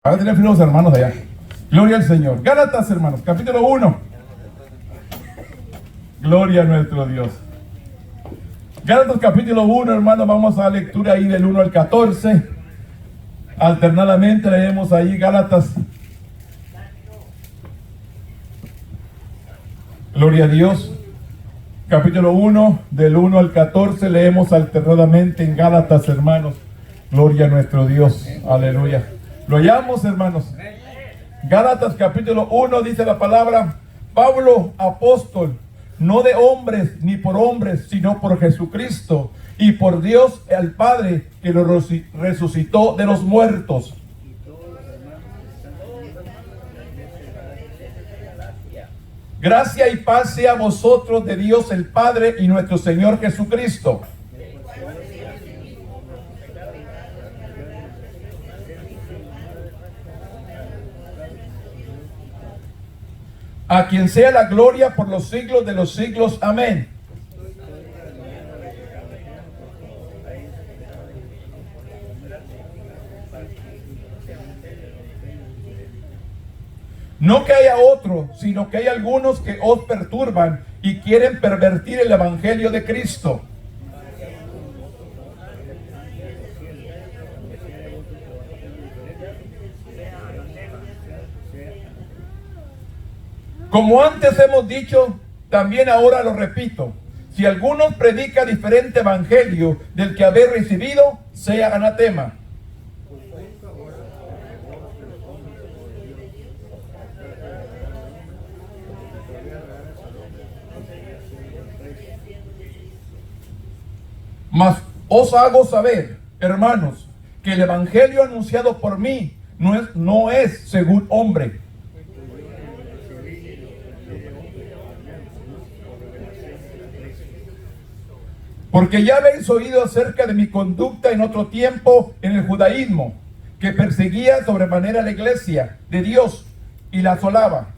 Ahora tienen frío los hermanos de allá. Gloria al Señor. Gálatas, hermanos, capítulo 1. Gloria a nuestro Dios. Gálatas capítulo 1, hermanos, vamos a la lectura ahí del 1 al 14. Alternadamente leemos ahí Gálatas. Gloria a Dios. Capítulo 1, del 1 al 14, leemos alternadamente en Gálatas, hermanos. Gloria a nuestro Dios. Aleluya. Lo hallamos, hermanos. Gálatas capítulo 1 dice la palabra: Pablo, apóstol, no de hombres ni por hombres, sino por Jesucristo y por Dios el Padre, que lo resucitó de los muertos. Gracia y paz sea a vosotros de Dios el Padre y nuestro Señor Jesucristo, a quien sea la gloria por los siglos de los siglos. Amén. No que haya otro, sino que hay algunos que os perturban y quieren pervertir el evangelio de Cristo. Como antes hemos dicho, también ahora lo repito: si alguno predica diferente evangelio del que habéis recibido, sea anatema. Mas os hago saber, hermanos, que el evangelio anunciado por mí no es según hombre. Porque ya habéis oído acerca de mi conducta en otro tiempo en el judaísmo, que perseguía sobremanera la iglesia de Dios y la asolaba.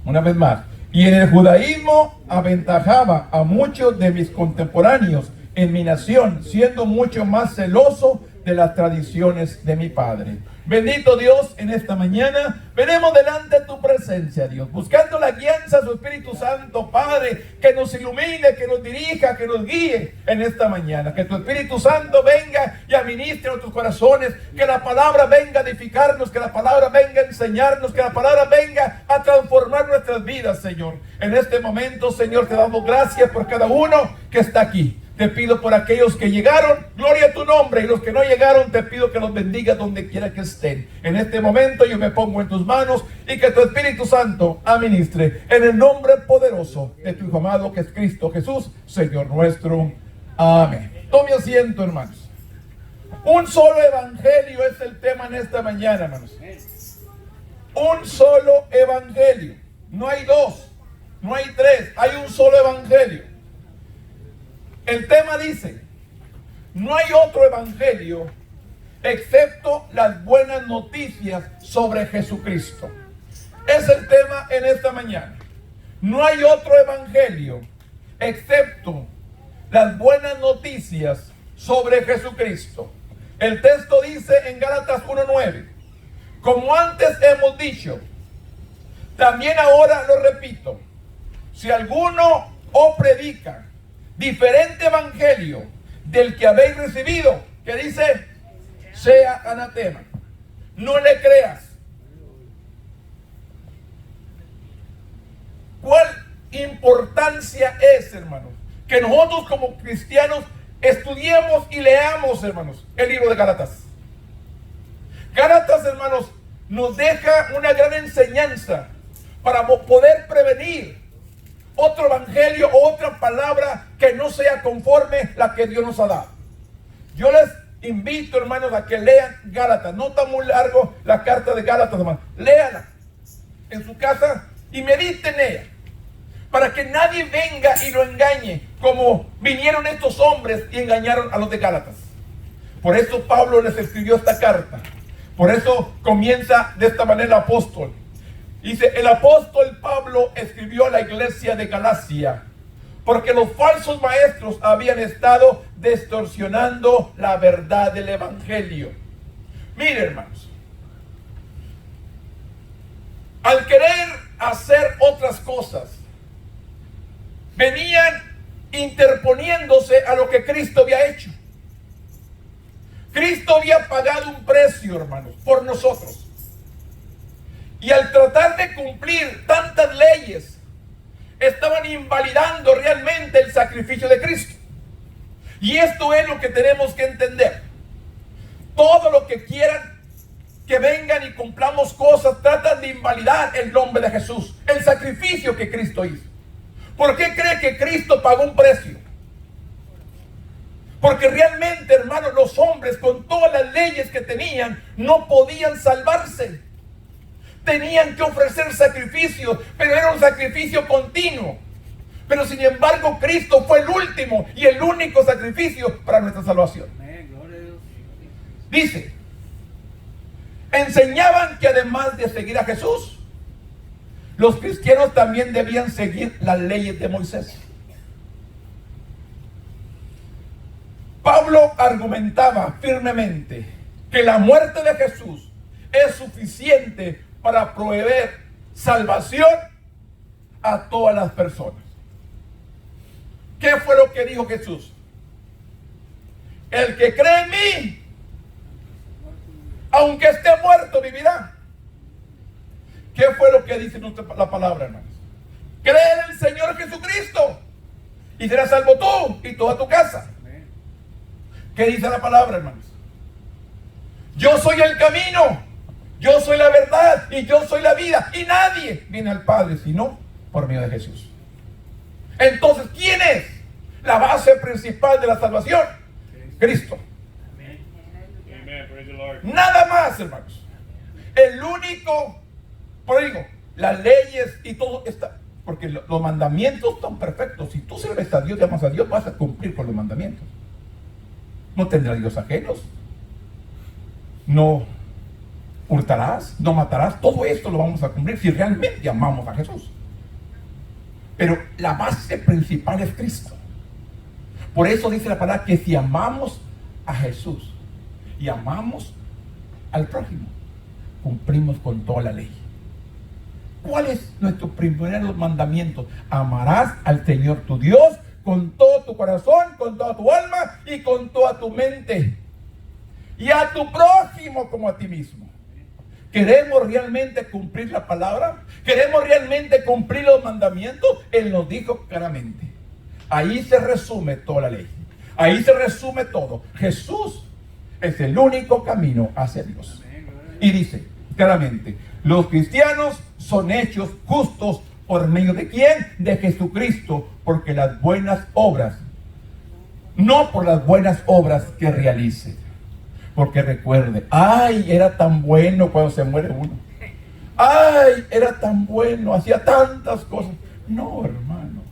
Una vez más. Y en el judaísmo aventajaba a muchos de mis contemporáneos en mi nación, siendo mucho más celoso de las tradiciones de mi padre. Bendito Dios, en esta mañana venimos delante de tu presencia, Dios, buscando la guianza de su Espíritu Santo, Padre, que nos ilumine, que nos dirija, que nos guíe en esta mañana. Que tu Espíritu Santo venga y administre nuestros corazones, que la palabra venga a edificarnos, que la palabra venga a enseñarnos, que la palabra venga a transformar nuestras vidas, Señor. En este momento, Señor, te damos gracias por cada uno que está aquí. Te pido por aquellos que llegaron, gloria a tu nombre, y los que no llegaron, te pido que los bendigas donde quiera que estén. En este momento yo me pongo en tus manos y que tu Espíritu Santo administre en el nombre poderoso de tu Hijo amado, que es Cristo Jesús, Señor nuestro. Amén. Tome asiento, hermanos. Un solo evangelio es el tema en esta mañana, hermanos. Un solo evangelio. No hay dos, no hay tres, hay un solo evangelio. El tema dice: no hay otro evangelio excepto las buenas noticias sobre Jesucristo. Es el tema en esta mañana. No hay otro evangelio excepto las buenas noticias sobre Jesucristo. El texto dice en Gálatas 1:9: como antes hemos dicho, también ahora lo repito, si alguno os predica diferente evangelio del que habéis recibido, que dice, sea anatema. No le creas. ¿Cuál importancia es, hermanos, que nosotros como cristianos estudiemos y leamos, hermanos, el libro de Gálatas? Gálatas, hermanos, nos deja una gran enseñanza para poder prevenir otro evangelio o otra palabra que no sea conforme la que Dios nos ha dado. Yo les invito, hermanos, a que lean Gálatas. No está muy largo la carta de Gálatas, hermanos. Léala en su casa y mediten en ella, para que nadie venga y lo engañe como vinieron estos hombres y engañaron a los de Gálatas. Por eso Pablo les escribió esta carta. Por eso comienza de esta manera el apóstol. Dice, el apóstol Pablo escribió a la iglesia de Galacia, porque los falsos maestros habían estado distorsionando la verdad del evangelio. Mire, hermanos, al querer hacer otras cosas, venían interponiéndose a lo que Cristo había hecho. Cristo había pagado un precio, hermanos, por nosotros. Y al tratar de cumplir tantas leyes, estaban invalidando realmente el sacrificio de Cristo. Y esto es lo que tenemos que entender. Todo lo que quieran que vengan y cumplamos cosas, tratan de invalidar el nombre de Jesús, el sacrificio que Cristo hizo. ¿Por qué cree que Cristo pagó un precio? Porque realmente, hermanos, los hombres con todas las leyes que tenían no podían salvarse. Tenían que ofrecer sacrificios, pero era un sacrificio continuo. Pero sin embargo, Cristo fue el último y el único sacrificio para nuestra salvación. Dice, enseñaban que además de seguir a Jesús, los cristianos también debían seguir las leyes de Moisés. Pablo argumentaba firmemente que la muerte de Jesús es suficiente para proveer salvación a todas las personas. ¿Qué fue lo que dijo Jesús? El que cree en mí, aunque esté muerto, vivirá. ¿Qué fue lo que dice la palabra, hermanos? Cree en el Señor Jesucristo y serás salvo tú y toda tu casa. ¿Qué dice la palabra, hermanos? Yo soy el camino, yo soy la verdad y yo soy la vida, y nadie viene al Padre sino por medio de Jesús. Entonces, ¿quién es la base principal de la salvación? Cristo. Nada más, hermanos. El único, por digo, las leyes y todo está, porque los mandamientos están perfectos. Si tú sirves a Dios y amas a Dios, vas a cumplir con los mandamientos. No tendrás dios ajenos, no hurtarás, no matarás. Todo esto lo vamos a cumplir si realmente amamos a Jesús. Pero la base principal es Cristo. Por eso dice la palabra que si amamos a Jesús y amamos al prójimo, cumplimos con toda la ley. ¿Cuál es nuestro primer mandamiento? Amarás al Señor tu Dios con todo tu corazón, con toda tu alma y con toda tu mente, y a tu prójimo como a ti mismo. ¿Queremos realmente cumplir la palabra? ¿Queremos realmente cumplir los mandamientos? Él nos dijo claramente. Ahí se resume toda la ley. Ahí se resume todo. Jesús es el único camino hacia Dios. Y dice claramente, los cristianos son hechos justos por medio de ¿quién? De Jesucristo, porque las buenas obras, no por las buenas obras que realice. Porque recuerde, ay, era tan bueno cuando se muere uno. Ay, era tan bueno, hacía tantas cosas. No, hermano.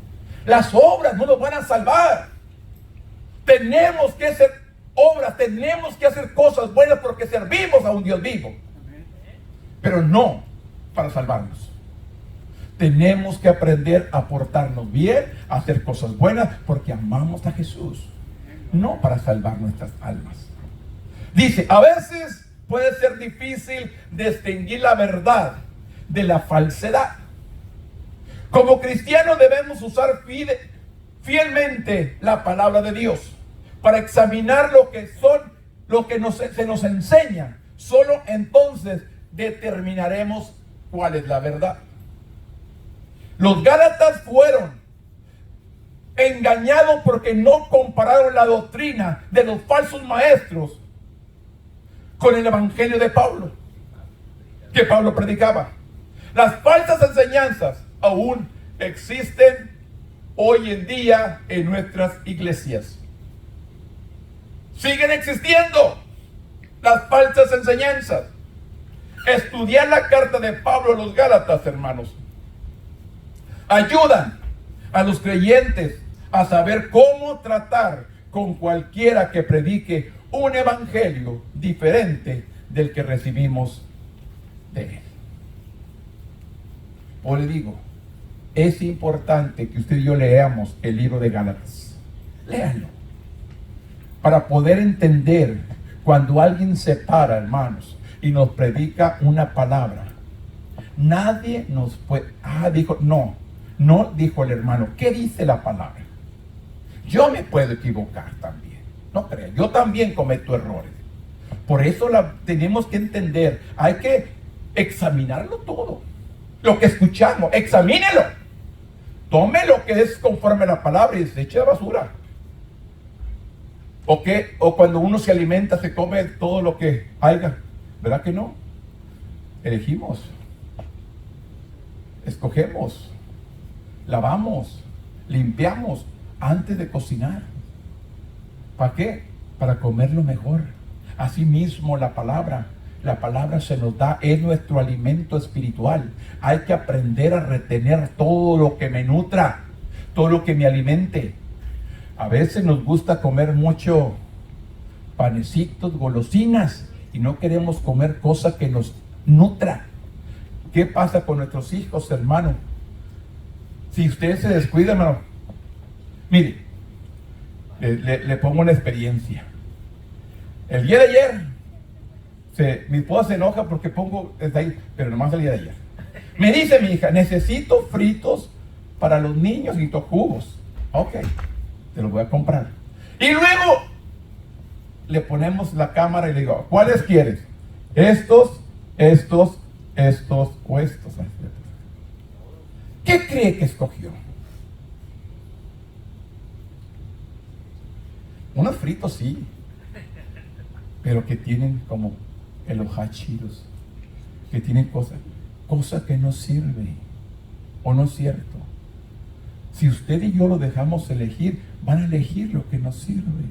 Las obras no nos van a salvar. Tenemos que hacer obras, tenemos que hacer cosas buenas porque servimos a un Dios vivo. Pero no para salvarnos. Tenemos que aprender a portarnos bien, a hacer cosas buenas porque amamos a Jesús. No para salvar nuestras almas. Dice, a veces puede ser difícil distinguir la verdad de la falsedad. Como cristianos debemos usar fielmente la palabra de Dios para examinar lo que se nos enseña. Solo entonces determinaremos cuál es la verdad. Los Gálatas fueron engañados porque no compararon la doctrina de los falsos maestros con el evangelio de Pablo, que Pablo predicaba. Las falsas enseñanzas aún existen hoy en día en nuestras iglesias. Siguen existiendo las falsas enseñanzas. Estudiar la carta de Pablo a los Gálatas, hermanos, ayudan a los creyentes a saber cómo tratar con cualquiera que predique un evangelio diferente del que recibimos de él. O le digo, es importante que usted y yo leamos el libro de Gálatas. Léanlo. Para poder entender cuando alguien se para, hermanos, y nos predica una palabra. Nadie nos puede... dijo, no dijo el hermano. ¿Qué dice la palabra? Yo me puedo equivocar también. No crean, yo también cometo errores. Por eso tenemos que entender, hay que examinarlo todo. Lo que escuchamos, examínelo. Tome lo que es conforme a la palabra y deseche la basura. O cuando uno se alimenta, se come todo lo que haya. ¿Verdad que no? Elegimos, escogemos, lavamos, limpiamos antes de cocinar. ¿Para qué? Para comerlo mejor. Asimismo la palabra se nos da, es nuestro alimento espiritual. Hay que aprender a retener todo lo que me nutra, todo lo que me alimente. A veces nos gusta comer mucho panecitos, golosinas, y no queremos comer cosas que nos nutra. ¿Qué pasa con nuestros hijos, hermano? Si usted se descuida, hermano, mire, le pongo una experiencia. El día de ayer, mi esposa se enoja porque pongo desde ahí, pero nomás el día de ayer. Me dice mi hija, necesito fritos para los niños y jugos. Ok, te los voy a comprar. Y luego le ponemos la cámara y le digo, ¿cuáles quieres? Estos o estos. ¿Qué cree que escogió? Unos fritos sí, pero que tienen como el hojachiros, que tienen cosas que no sirven, ¿o no es cierto? Si usted y yo lo dejamos elegir, van a elegir lo que no sirve,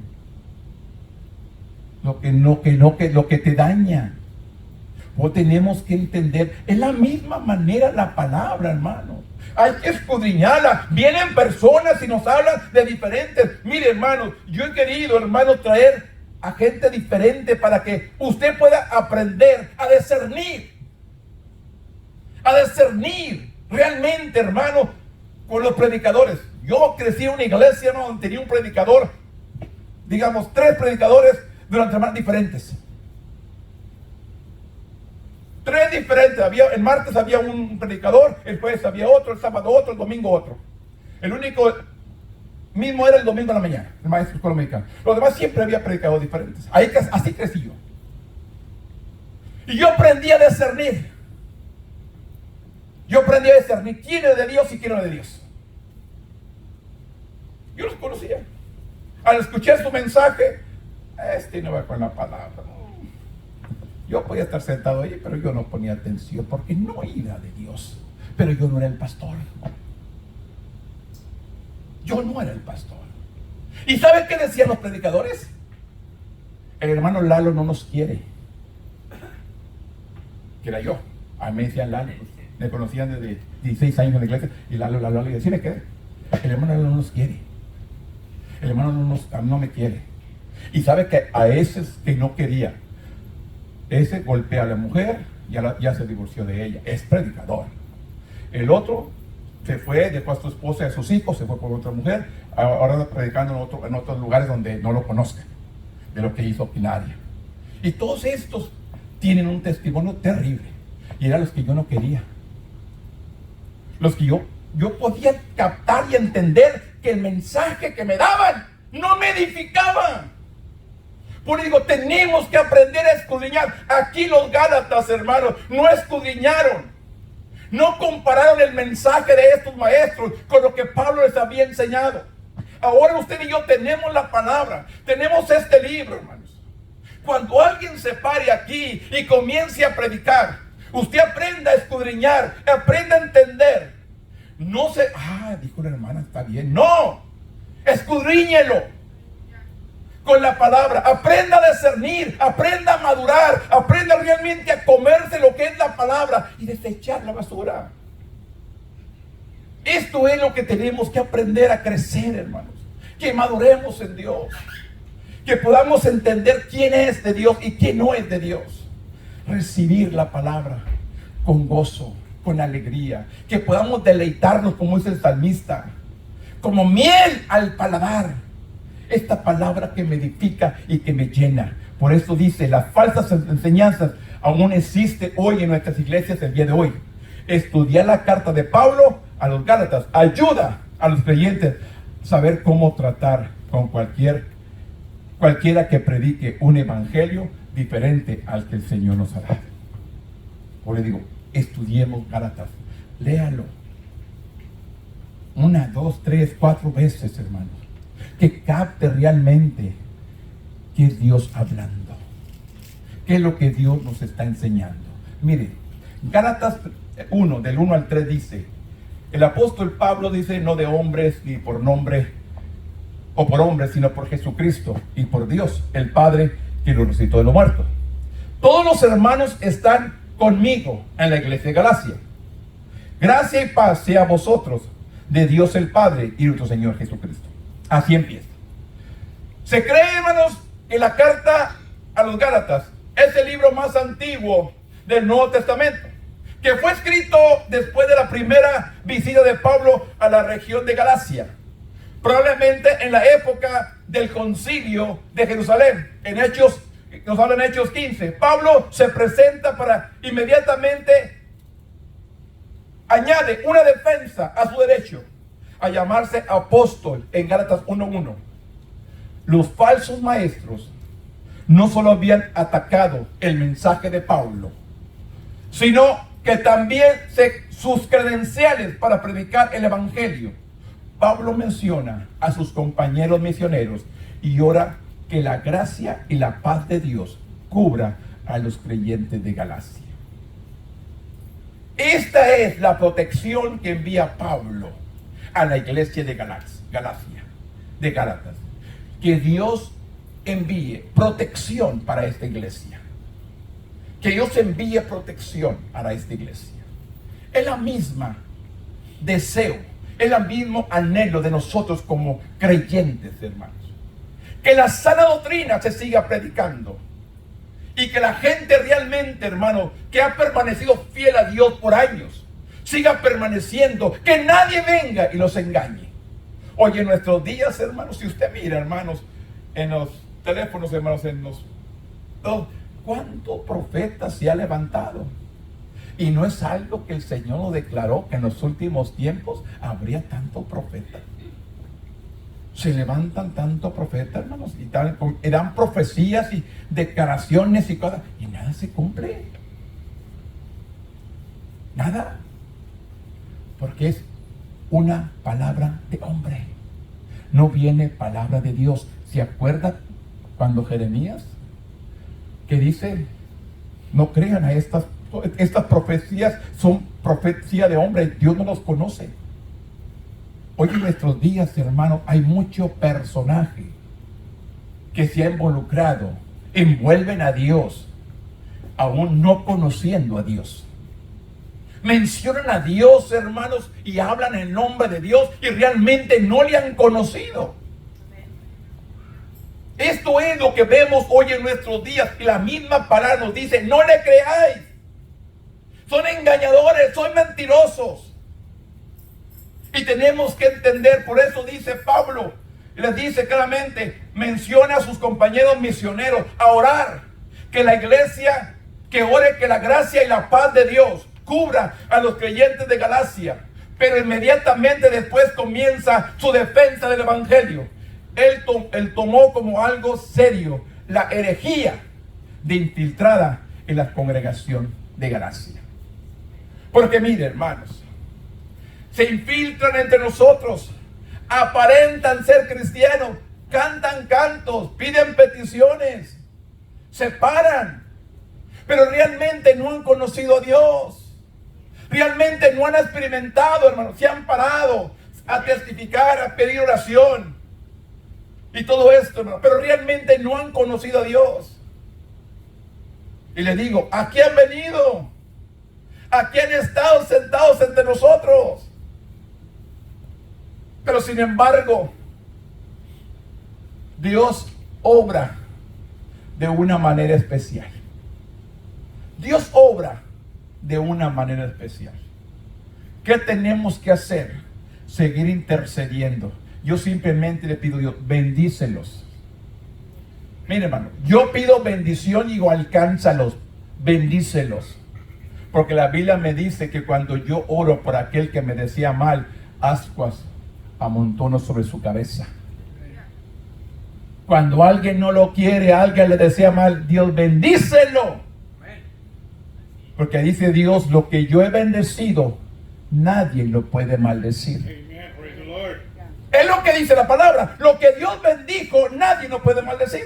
lo que te daña. O tenemos que entender, es la misma manera la palabra, hermano. Hay que escudriñarla. Vienen personas y nos hablan de diferentes. Mire, hermano, yo he querido, hermano, traer a gente diferente para que usted pueda aprender a discernir. A discernir realmente, hermano, con los predicadores. Yo crecí en una iglesia, ¿no?, donde tenía un predicador, digamos, 3 predicadores durante semanas diferentes. 3 diferentes. El martes había un predicador, el jueves había otro, el sábado otro, el domingo otro. El único mismo era el domingo en la mañana, el maestro de escuela mexicana. Los demás siempre había predicadores diferentes. Así crecí yo. Y yo aprendí a discernir. Quién es de Dios y quién no es de Dios. Yo los conocía. Al escuchar su mensaje, no va con la palabra. Yo podía estar sentado ahí, pero yo no ponía atención porque no era de Dios. Pero yo no era el pastor. Yo no era el pastor. ¿Y sabe qué decían los predicadores? El hermano Lalo no nos quiere. Que era yo. A mí me decían Lalo. Me conocían desde 16 años en la iglesia. Y Lalo, y decía que el hermano Lalo no nos quiere. El hermano no me quiere. Y sabe que a ese que no quería, ese golpea a la mujer, ya se divorció de ella, es predicador. El otro se fue, dejó a su esposa y a sus hijos, se fue por otra mujer, ahora está predicando en otros lugares donde no lo conozcan, de lo que hizo Pinaria. Y todos estos tienen un testimonio terrible, y eran los que yo no quería. Los que yo podía captar y entender que el mensaje que me daban no me edificaba. Por eso digo, tenemos que aprender a escudriñar. Aquí los Gálatas, hermanos, no escudriñaron. No compararon el mensaje de estos maestros con lo que Pablo les había enseñado. Ahora usted y yo tenemos la palabra. Tenemos este libro, hermanos. Cuando alguien se pare aquí y comience a predicar, usted aprenda a escudriñar, aprenda a entender. No se... dijo la hermana, está bien. No, escudriñelo con la palabra, aprenda a discernir, aprenda a madurar, aprenda realmente a comerse lo que es la palabra y desechar la basura. Esto es lo que tenemos que aprender a crecer, hermanos, que maduremos en Dios, que podamos entender quién es de Dios y quién no es de Dios, recibir la palabra con gozo, con alegría, que podamos deleitarnos, como dice el salmista, como miel al paladar. Esta palabra que me edifica y que me llena. Por eso dice, las falsas enseñanzas aún existen hoy en nuestras iglesias el día de hoy. Estudiar la carta de Pablo a los Gálatas ayuda a los creyentes a saber cómo tratar con cualquiera que predique un evangelio diferente al que el Señor nos ha dado. Por eso digo, estudiemos Gálatas, léalo 1, 2, 3, 4 veces, hermanos, que capte realmente qué es Dios hablando, qué es lo que Dios nos está enseñando. Mire, Gálatas 1, del 1 al 3 dice, el apóstol Pablo dice, no de hombres ni por nombre o por hombres, sino por Jesucristo y por Dios, el Padre que lo resucitó de los muertos. Todos los hermanos están conmigo en la iglesia de Galacia. Gracia y paz sea a vosotros, de Dios el Padre y nuestro Señor Jesucristo. Así empieza. Se cree, hermanos, que la carta a los Gálatas es el libro más antiguo del Nuevo Testamento, que fue escrito después de la primera visita de Pablo a la región de Galacia, probablemente en la época del concilio de Jerusalén. En Hechos, nos habla en Hechos 15, Pablo se presenta para inmediatamente añade una defensa a su derecho a llamarse apóstol en Gálatas 1:1. Los falsos maestros no solo habían atacado el mensaje de Pablo, sino que también sus credenciales para predicar el evangelio. Pablo menciona a sus compañeros misioneros y ora que la gracia y la paz de Dios cubra a los creyentes de Galacia. Esta es la protección que envía Pablo a la iglesia de Galacia, de Gálatas. Que Dios envíe protección para esta iglesia. Que Dios envíe protección para esta iglesia. Es la misma deseo, es el mismo anhelo de nosotros como creyentes, hermanos. Que la sana doctrina se siga predicando. Y que la gente realmente, hermano, que ha permanecido fiel a Dios por años, siga permaneciendo. Que nadie venga y los engañe. Oye, en nuestros días, hermanos, si usted mira, hermanos, en los teléfonos, hermanos, ¿cuántos profetas se ha levantado? Y no es algo que el Señor nos declaró, que en los últimos tiempos habría tantos profetas. Se levantan tantos profetas, hermanos, y dan profecías y declaraciones y cosas, y nada se cumple. Nada. Porque es una palabra de hombre. No viene palabra de Dios. ¿Se acuerdan cuando Jeremías, que dice, no crean a estas profecías, son profecía de hombre, Dios no los conoce? Hoy en nuestros días, hermanos, hay mucho personaje que se ha involucrado, envuelven a Dios, aún no conociendo a Dios. Mencionan a Dios, hermanos, y hablan en nombre de Dios y realmente no le han conocido. Esto es lo que vemos hoy en nuestros días, y la misma palabra nos dice, no le creáis. Son engañadores, son mentirosos. Y tenemos que entender, por eso dice Pablo, les dice claramente, menciona a sus compañeros misioneros a orar, que la iglesia, que ore que la gracia y la paz de Dios cubra a los creyentes de Galacia. Pero inmediatamente después comienza su defensa del evangelio. Él tomó como algo serio la herejía de infiltrada en la congregación de Galacia. Porque mire, hermanos, se infiltran entre nosotros, aparentan ser cristianos, cantan cantos, piden peticiones, se paran, pero realmente no han conocido a Dios, realmente no han experimentado, hermanos, se han parado a testificar, a pedir oración y todo esto, hermanos, pero realmente no han conocido a Dios. Y les digo, aquí han venido, aquí han estado sentados entre nosotros. Pero sin embargo, Dios obra de una manera especial. Dios obra de una manera especial. ¿Qué tenemos que hacer? Seguir intercediendo. Yo simplemente le pido a Dios, bendícelos. Mire, hermano, yo pido bendición y digo, alcánzalos, bendícelos. Porque la Biblia me dice que cuando yo oro por aquel que me decía mal, ascuas amontono sobre su cabeza. Cuando alguien no lo quiere, alguien le desea mal, Dios bendícelo. Porque dice Dios, lo que yo he bendecido, nadie lo puede maldecir. Es lo que dice la palabra. Lo que Dios bendijo, nadie lo puede maldecir.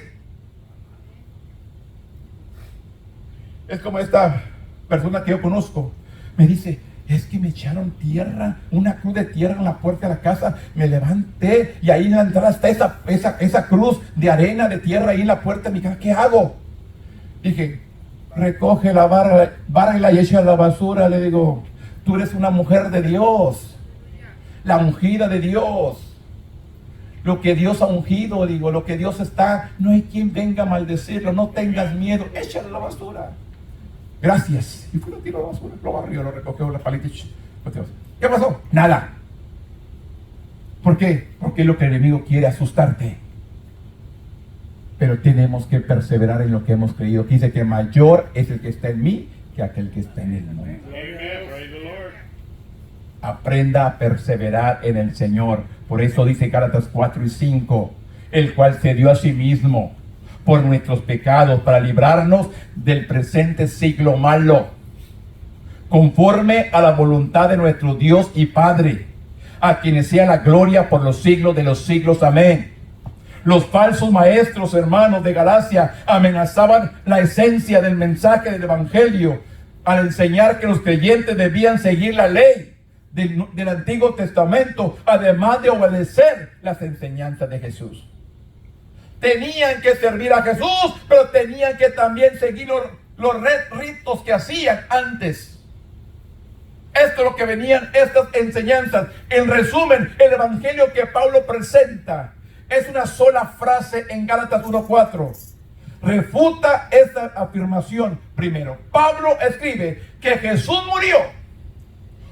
Es como esta persona que yo conozco. Me dice, es que me echaron tierra, una cruz de tierra en la puerta de la casa. Me levanté y ahí en la entrada está esa cruz de arena, de tierra ahí en la puerta de mi casa. ¿Qué hago? Dije, recoge la barra y echa la basura. Le digo, tú eres una mujer de Dios, la ungida de Dios. Lo que Dios ha ungido, digo, lo que Dios está, no hay quien venga a maldecirlo. No tengas miedo, échale la basura. Gracias. Y fue, lo tiró a la basura, lo barrió, lo recogió, la palita. ¿Qué pasó? Nada. ¿Por qué? Porque es lo que el enemigo quiere, asustarte. Pero tenemos que perseverar en lo que hemos creído. Dice que mayor es el que está en mí que aquel que está en el mundo. Aprenda a perseverar en el Señor. Por eso dice Gálatas 4 y 5, el cual se dio a sí mismo por nuestros pecados para librarnos del presente siglo malo, conforme a la voluntad de nuestro Dios y Padre, a quien sea la gloria por los siglos de los siglos. Amén. Los falsos maestros, hermanos de Galacia, amenazaban la esencia del mensaje del Evangelio al enseñar que los creyentes debían seguir la ley del Antiguo Testamento, además de obedecer las enseñanzas de Jesús. Tenían que servir a Jesús, pero tenían que también seguir los ritos que hacían antes. Esto es lo que venían estas enseñanzas. En resumen, el evangelio que Pablo presenta es una sola frase en Gálatas 1:4. Refuta esta afirmación primero. Pablo escribe que Jesús murió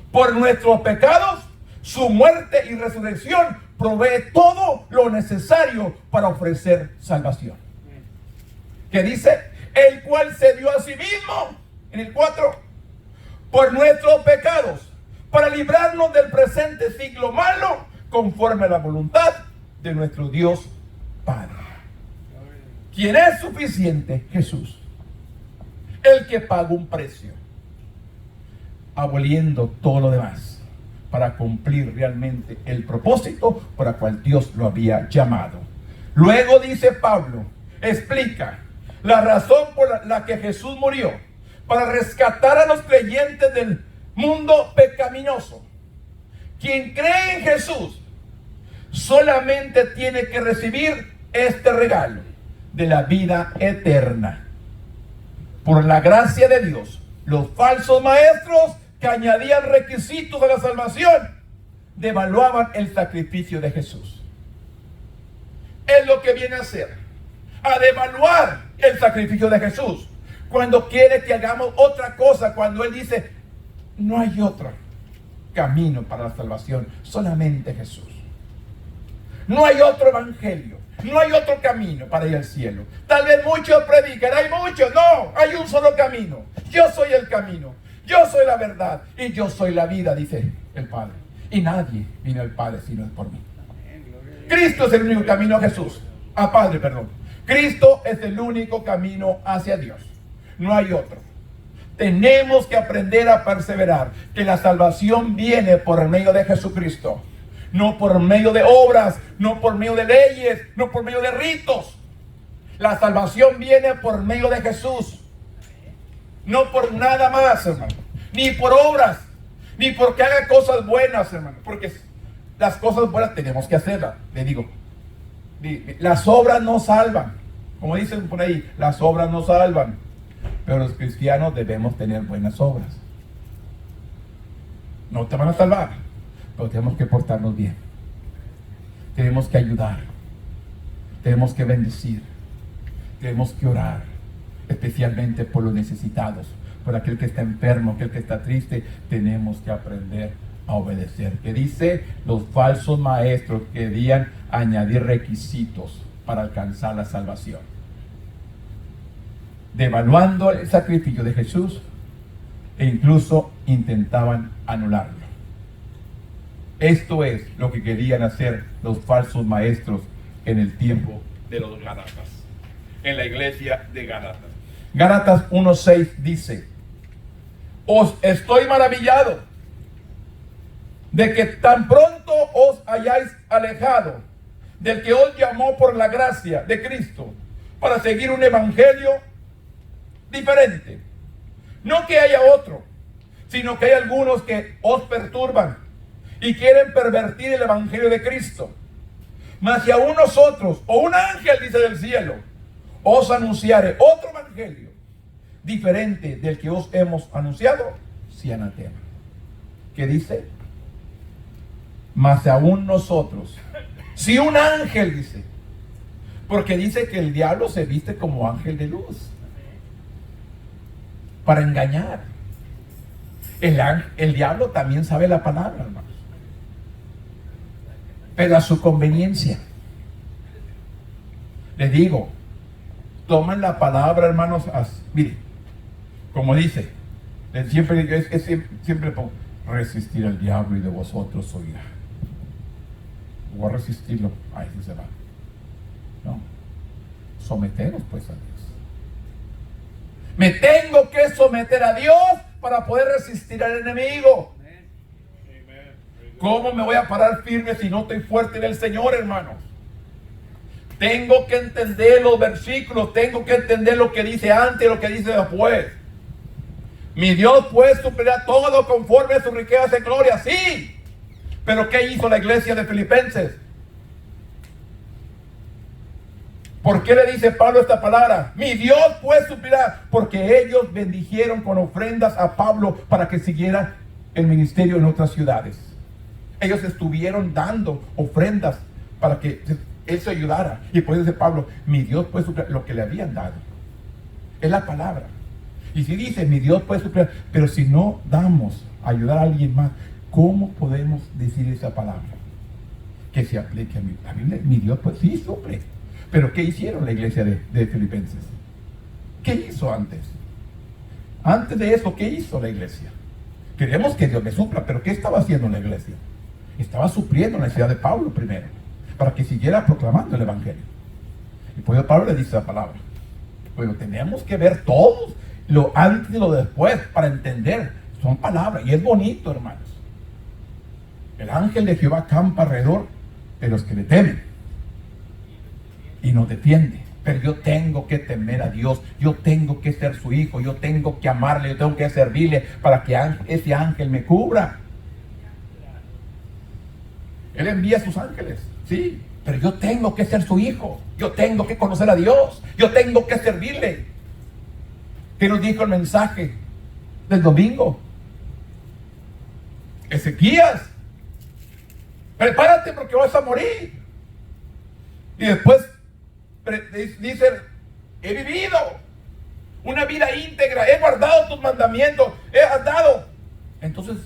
por nuestros pecados. Su muerte y resurrección provee todo lo necesario para ofrecer salvación. ¿Qué dice? El cual se dio a sí mismo, en el 4, por nuestros pecados, para librarnos del presente siglo malo, conforme a la voluntad de nuestro Dios Padre. ¿Quién es suficiente? Jesús, el que pagó un precio, aboliendo todo lo demás, para cumplir realmente el propósito por el cual Dios lo había llamado. Luego dice Pablo, explica la razón por la que Jesús murió, para rescatar a los creyentes del mundo pecaminoso. Quien cree en Jesús solamente tiene que recibir este regalo de la vida eterna. Por la gracia de Dios, los falsos maestros que añadían requisitos a la salvación devaluaban el sacrificio de Jesús. Es lo que viene a hacer, a devaluar el sacrificio de Jesús. Cuando quiere que hagamos otra cosa, cuando Él dice, no hay otro camino para la salvación, solamente Jesús. No hay otro evangelio, no hay otro camino para ir al cielo. Tal vez muchos predican, hay muchos, no, hay un solo camino. Yo soy el camino, yo soy la verdad y yo soy la vida, dice el Padre. Y nadie vino al Padre sino es por mí. Cristo es el único camino a Jesús, a Padre, perdón. Cristo es el único camino hacia Dios. No hay otro. Tenemos que aprender a perseverar, que la salvación viene por medio de Jesucristo. No por medio de obras, no por medio de leyes, no por medio de ritos. La salvación viene por medio de Jesús. No por nada más, hermano. Ni por obras, ni porque haga cosas buenas, hermano. Porque las cosas buenas tenemos que hacerlas. Le digo, las obras no salvan. Como dicen por ahí, las obras no salvan. Pero los cristianos debemos tener buenas obras. No te van a salvar, pero tenemos que portarnos bien. Tenemos que ayudar. Tenemos que bendecir. Tenemos que orar, especialmente por los necesitados, por aquel que está enfermo, aquel que está triste. Tenemos que aprender a obedecer. Que dice, los falsos maestros querían añadir requisitos para alcanzar la salvación, devaluando el sacrificio de Jesús e incluso intentaban anularlo. Esto es lo que querían hacer los falsos maestros en el tiempo de los Gálatas, en la iglesia de Gálatas. Gálatas 1:6 dice: os estoy maravillado de que tan pronto os hayáis alejado del que os llamó por la gracia de Cristo para seguir un evangelio diferente. No que haya otro, sino que hay algunos que os perturban y quieren pervertir el evangelio de Cristo. Mas si aún nosotros, o un ángel dice del cielo, os anunciare otro evangelio diferente del que os hemos anunciado, si anatema. ¿Qué dice? Mas aún nosotros, si un ángel dice, porque dice que el diablo se viste como ángel de luz para engañar. El diablo también sabe la palabra, hermanos, pero a su conveniencia. Les digo, toman la palabra, hermanos, mire, como dice, siempre pongo, resistir al diablo y de vosotros oirá. Voy a resistirlo, ahí sí se va. No, someteros pues a Dios. Me tengo que someter a Dios para poder resistir al enemigo. ¿Cómo me voy a parar firme si no estoy fuerte en el Señor, hermanos? Tengo que entender los versículos, tengo que entender lo que dice antes y lo que dice después. Mi Dios pues suplirá todo conforme a sus riquezas en gloria, sí. Pero ¿qué hizo la iglesia de Filipenses? ¿Por qué le dice Pablo esta palabra? Mi Dios pues suplirá, porque ellos bendijeron con ofrendas a Pablo para que siguiera el ministerio en otras ciudades. Ellos estuvieron dando ofrendas para que él se ayudara. Y por eso dice Pablo, mi Dios puede suplir lo que le habían dado. Es la palabra. Y si dice, mi Dios puede suplir, pero si no damos a ayudar a alguien más, ¿cómo podemos decir esa palabra? Que se aplique a mí. La Biblia, mi Dios pues sí suple. Pero ¿qué hicieron la iglesia de Filipenses? ¿Qué hizo antes? Antes de eso, ¿qué hizo la iglesia? Queremos que Dios me supla, pero ¿qué estaba haciendo la iglesia? Estaba supliendo la necesidad de Pablo primero, para que siguiera proclamando el evangelio. Y por eso Pablo le dice la palabra. Pero tenemos que ver todos lo antes y lo después para entender. Son palabras y es bonito, hermanos. El ángel de Jehová campa alrededor de los que le temen y nos defiende. Pero yo tengo que temer a Dios, yo tengo que ser su hijo, yo tengo que amarle, yo tengo que servirle para que ese ángel me cubra. Él envía a sus ángeles, sí, pero yo tengo que ser su hijo, yo tengo que conocer a Dios, yo tengo que servirle. ¿Qué nos dijo el mensaje del domingo? Ezequías, prepárate porque vas a morir. Y después dice, he vivido una vida íntegra, he guardado tus mandamientos, he andado. Entonces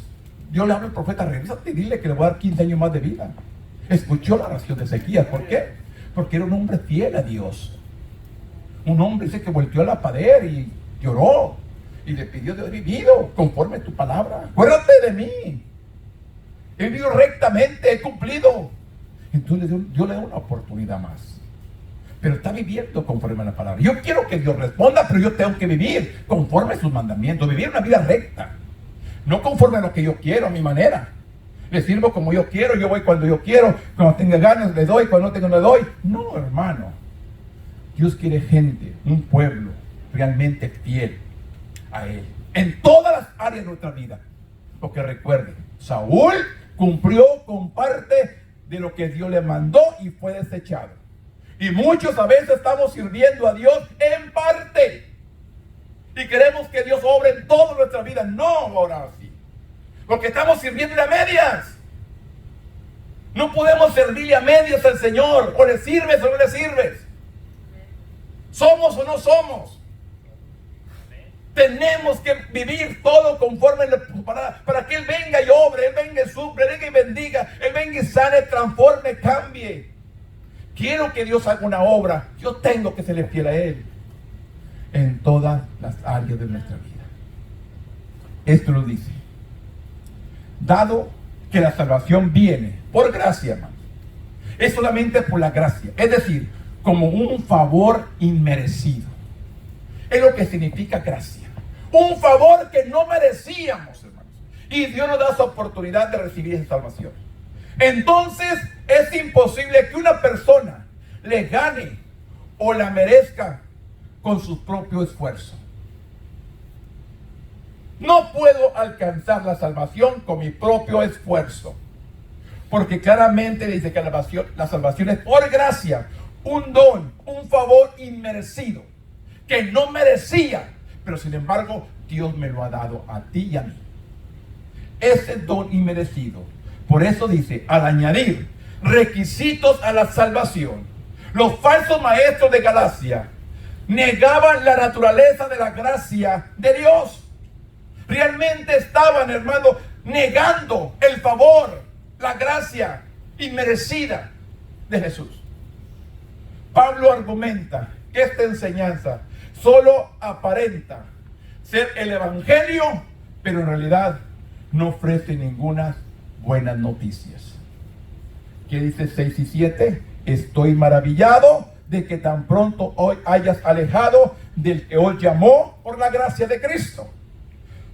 Dios le habla al profeta, regresate y dile que le voy a dar 15 años más de vida. Escuchó la oración de Ezequías. ¿Por qué? Porque era un hombre fiel a Dios. Un hombre dice que volteó a la pared y lloró y le pidió: Dios, he vivido conforme a tu palabra, acuérdate de mí, he vivido rectamente, he cumplido. Entonces Dios le da una oportunidad más, pero está viviendo conforme a la palabra. Yo quiero que Dios responda, pero yo tengo que vivir conforme a sus mandamientos, vivir una vida recta, no conforme a lo que yo quiero, a mi manera. Le sirvo como yo quiero, yo voy cuando yo quiero, cuando tenga ganas le doy, cuando no tengo no le doy. No, hermano. Dios quiere gente, un pueblo realmente fiel a Él en todas las áreas de nuestra vida. Porque recuerden, Saúl cumplió con parte de lo que Dios le mandó y fue desechado. Y muchos a veces estamos sirviendo a Dios en parte y queremos que Dios obre en toda nuestra vida. No, ahora sí, porque estamos sirviendo a medias. No podemos servirle a medias al Señor. O le sirves o no le sirves, somos o no somos. Tenemos que vivir todo conforme para que Él venga y obre, Él venga y suple, Él venga y bendiga, Él venga y sane, transforme, cambie. Quiero que Dios haga una obra. Yo tengo que serle fiel a Él en todas las áreas de nuestra vida. Esto lo dice. Dado que la salvación viene por gracia, hermano, es solamente por la gracia. Es decir, como un favor inmerecido. Es lo que significa gracia. Un favor que no merecíamos, hermanos. Y Dios nos da esa oportunidad de recibir esa salvación. Entonces es imposible que una persona le gane o la merezca con su propio esfuerzo. No puedo alcanzar la salvación con mi propio esfuerzo. Porque claramente dice que la salvación es por gracia, un don, un favor inmerecido, que no merecía, pero sin embargo Dios me lo ha dado a ti y a mí. Ese don inmerecido. Por eso dice, al añadir requisitos a la salvación, los falsos maestros de Galacia negaban la naturaleza de la gracia de Dios. Realmente estaban, hermano, negando el favor, la gracia inmerecida de Jesús. Pablo argumenta que esta enseñanza solo aparenta ser el evangelio, pero en realidad no ofrece ninguna buenas noticias. ¿Qué dice 6 y 7? Estoy maravillado de que tan pronto hoy hayas alejado del que os llamó por la gracia de Cristo,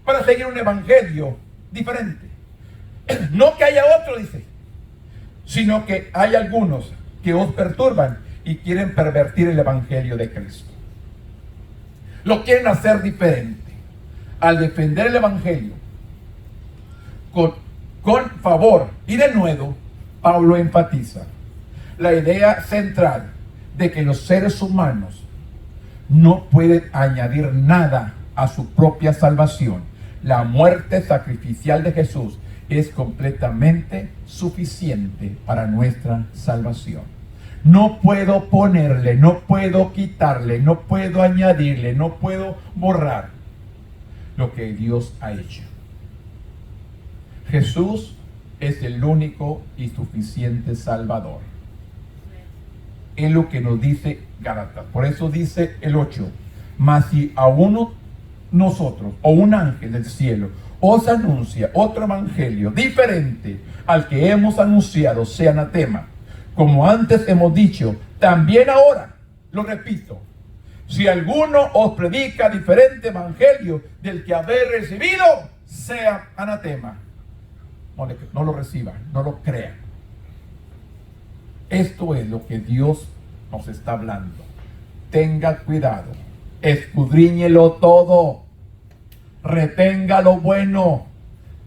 para seguir un evangelio diferente. No que haya otro, dice, sino que hay algunos que os perturban y quieren pervertir el evangelio de Cristo. Lo quieren hacer diferente. Al defender el evangelio con favor y de nuevo, Pablo enfatiza la idea central de que los seres humanos no pueden añadir nada a su propia salvación. La muerte sacrificial de Jesús es completamente suficiente para nuestra salvación. No puedo ponerle, no puedo quitarle, no puedo añadirle, no puedo borrar lo que Dios ha hecho. Jesús es el único y suficiente Salvador. Es lo que nos dice Gálatas. Por eso dice el 8. Mas si a uno nosotros o un ángel del cielo os anuncia otro evangelio diferente al que hemos anunciado, sea anatema. Como antes hemos dicho, también ahora, lo repito, si alguno os predica diferente evangelio del que habéis recibido, sea anatema. No lo reciban, no lo crean. Esto es lo que Dios nos está hablando. Tenga cuidado, escudriñelo todo, retenga lo bueno,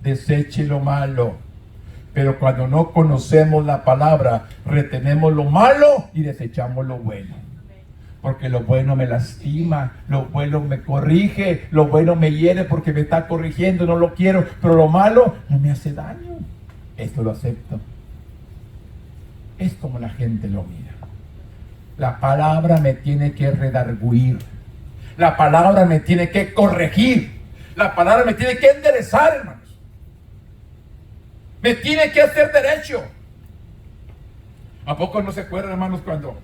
deseche lo malo. Pero cuando no conocemos la palabra, retenemos lo malo y desechamos lo bueno. Porque lo bueno me lastima, lo bueno me corrige, lo bueno me hiere porque me está corrigiendo, no lo quiero, pero lo malo no me hace daño. Esto lo acepto. Es como la gente lo mira. La palabra me tiene que redarguir. La palabra me tiene que corregir. La palabra me tiene que enderezar, hermanos. Me tiene que hacer derecho. ¿A poco no se acuerdan, hermanos, cuando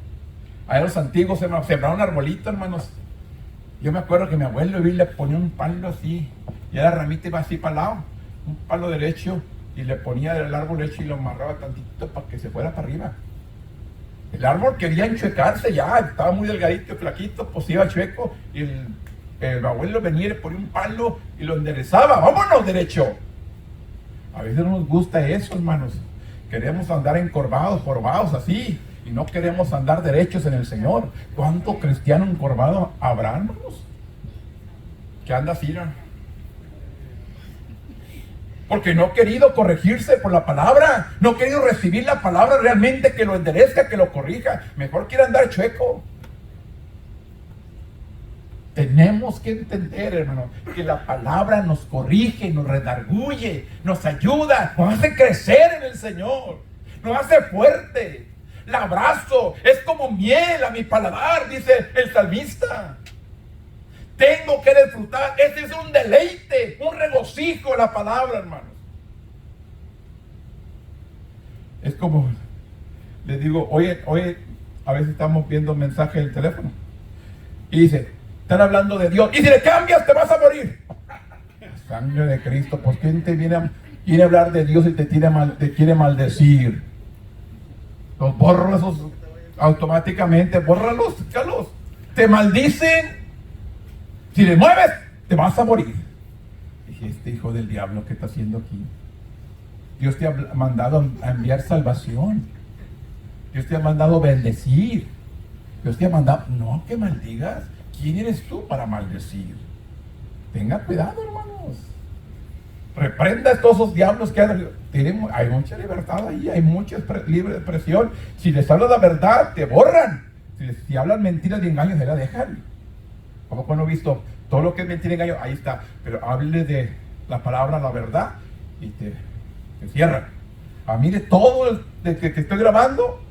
a los antiguos sembraron arbolito, hermanos? Yo me acuerdo que mi abuelo le ponía un palo así, y la ramita iba así para el lado, un palo derecho, y le ponía el árbol derecho y lo amarraba tantito para que se fuera para arriba. El árbol quería enchuecarse ya, estaba muy delgadito y flaquito, pues iba chueco, y el abuelo venía y le ponía un palo y lo enderezaba. ¡Vámonos derecho! A veces no nos gusta eso, hermanos. Queremos andar encorvados, jorbados así, y no queremos andar derechos en el Señor. ¿Cuánto cristiano encorvado habrá, hermanos? Que anda así, ¿no? Porque no ha querido corregirse por la palabra, no ha querido recibir la palabra realmente que lo enderezca, que lo corrija. Mejor quiere andar chueco. Tenemos que entender, hermano, que la palabra nos corrige, nos redarguye, nos ayuda, nos hace crecer en el Señor, nos hace fuerte. La abrazo, es como miel a mi paladar, dice el salmista. Tengo que disfrutar. Este es un deleite, un regocijo en la palabra, hermanos. Es como, les digo, oye, a veces estamos viendo mensajes en el teléfono y dice, están hablando de Dios, y si le cambias te vas a morir. Sangre de Cristo, pues ¿quién te viene a hablar de Dios y te quiere maldecir? Los borra esos automáticamente, bórralos, sácalos. Te maldicen. Si le mueves, te vas a morir. Dije, este hijo del diablo, ¿qué está haciendo aquí? Dios te ha mandado a enviar salvación. Dios te ha mandado bendecir. Dios te ha mandado, no que maldigas. ¿Quién eres tú para maldecir? Tenga cuidado, hermanos. Reprenda a todos esos diablos que hay mucha libertad ahí, hay mucha libre expresión. Si les hablas la verdad, te borran. Si hablan mentiras y engaños, se la dejan. Como cuando he visto todo lo que es mentira y engaño, ahí está. Pero hable de la palabra, la verdad, y te cierran. A mí de todo de que estoy grabando,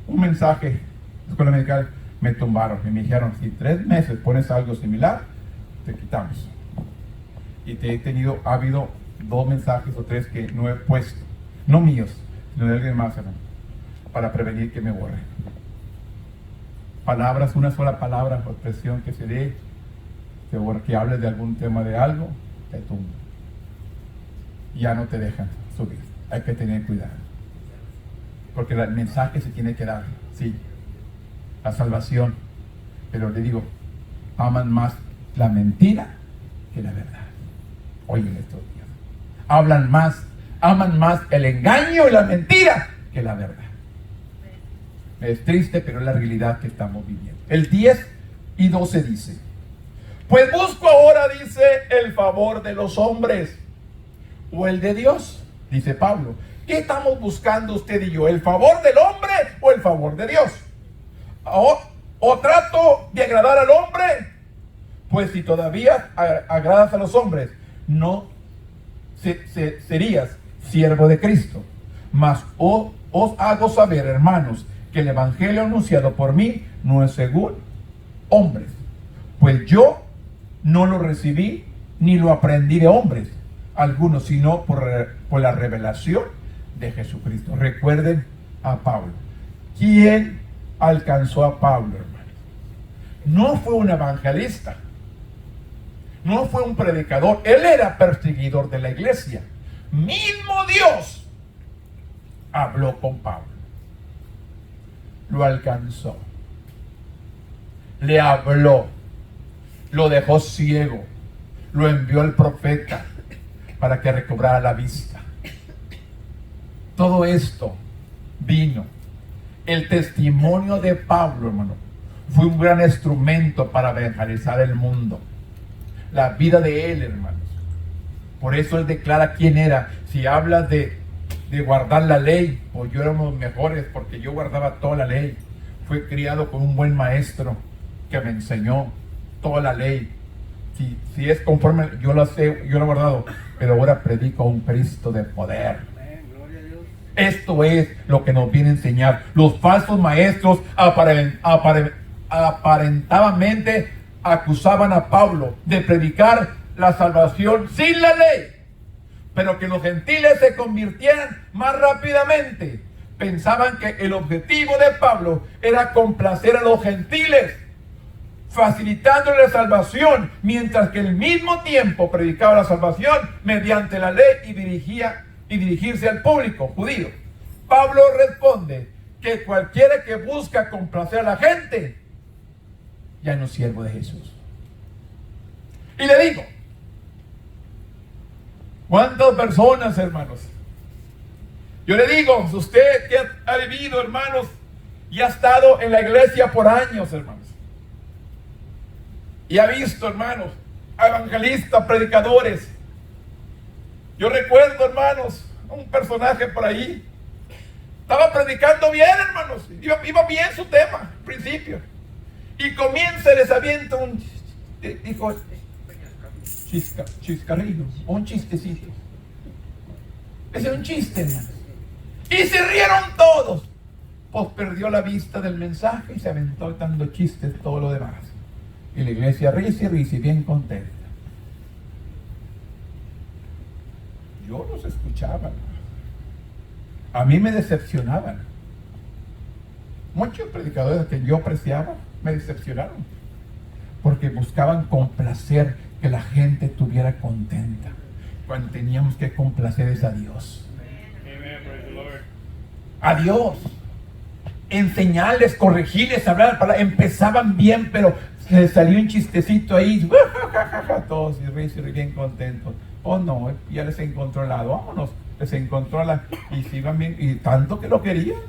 un mensaje de la escuela medical me tumbaron y me dijeron, si 3 meses pones algo similar, te quitamos. Y ha habido 2 mensajes o 3 que no he puesto, no míos, sino de alguien más, hermano, para prevenir que me borren. Palabras, una sola palabra o expresión que se dé, que hable de algún tema de algo, te tumba. Ya no te dejan subir. Hay que tener cuidado. Porque el mensaje se tiene que dar, sí, la salvación. Pero le digo, aman más la mentira que la verdad. Hoy en estos días. Aman más el engaño y la mentira que la verdad. Es triste, pero es la realidad que estamos viviendo. El 10 y 12 dice, pues busco ahora, dice, el favor de los hombres o el de Dios, dice Pablo. ¿Qué estamos buscando usted y yo? ¿El favor del hombre o el favor de Dios? ¿O trato de agradar al hombre? Pues si todavía agradas a los hombres, no serías siervo de Cristo. Mas os hago saber, hermanos, que el evangelio anunciado por mí no es según hombres, pues yo no lo recibí ni lo aprendí de hombres algunos, sino por la revelación de Jesucristo. Recuerden a Pablo. ¿Quién alcanzó a Pablo, hermano? No fue un evangelista, no fue un predicador, él era perseguidor de la iglesia. Mismo Dios habló con Pablo, lo alcanzó, le habló, lo dejó ciego, lo envió al profeta para que recobrara la vista. Todo esto vino. El testimonio de Pablo, hermano, fue un gran instrumento para evangelizar el mundo. La vida de él, hermanos. Por eso él declara quién era. Si habla de guardar la ley, pues yo éramos mejores porque yo guardaba toda la ley. Fui criado con un buen maestro que me enseñó toda la ley. Si es conforme, yo lo sé, yo lo he guardado, pero ahora predico a un Cristo de poder. Esto es lo que nos viene a enseñar. Los falsos maestros aparentadamente acusaban a Pablo de predicar la salvación sin la ley, pero que los gentiles se convirtieran más rápidamente. Pensaban que el objetivo de Pablo era complacer a los gentiles, facilitándole la salvación, mientras que al mismo tiempo predicaba la salvación mediante la ley y dirigirse al público judío. Pablo responde que cualquiera que busca complacer a la gente ya no es siervo de Jesús. Y le digo, ¿cuántas personas, hermanos? Yo le digo, usted que ha vivido, hermanos, y ha estado en la iglesia por años, hermanos, y ha visto, hermanos, evangelistas, predicadores. Yo recuerdo, hermanos, un personaje por ahí. Estaba predicando bien, hermanos. Iba bien su tema, al principio. Y comienza y les avienta dijo, chiscarrillo, un chistecito. Ese es un chiste, hermanos. Y se rieron todos. Pues perdió la vista del mensaje y se aventó dando chistes todo lo demás. Y la iglesia risa y bien contenta. Yo los escuchaba. A mí me decepcionaban. Muchos predicadores que yo apreciaba me decepcionaron. Porque buscaban complacer, que la gente estuviera contenta. Cuando teníamos que complacer es a Dios. A Dios. Enseñarles, corregirles, hablar la palabra. Empezaban bien, pero se salió un chistecito ahí. Todos y bien contentos. Oh no, ya les encontró el lado. Vámonos. Les encontró y se iban bien. Y tanto que lo querían.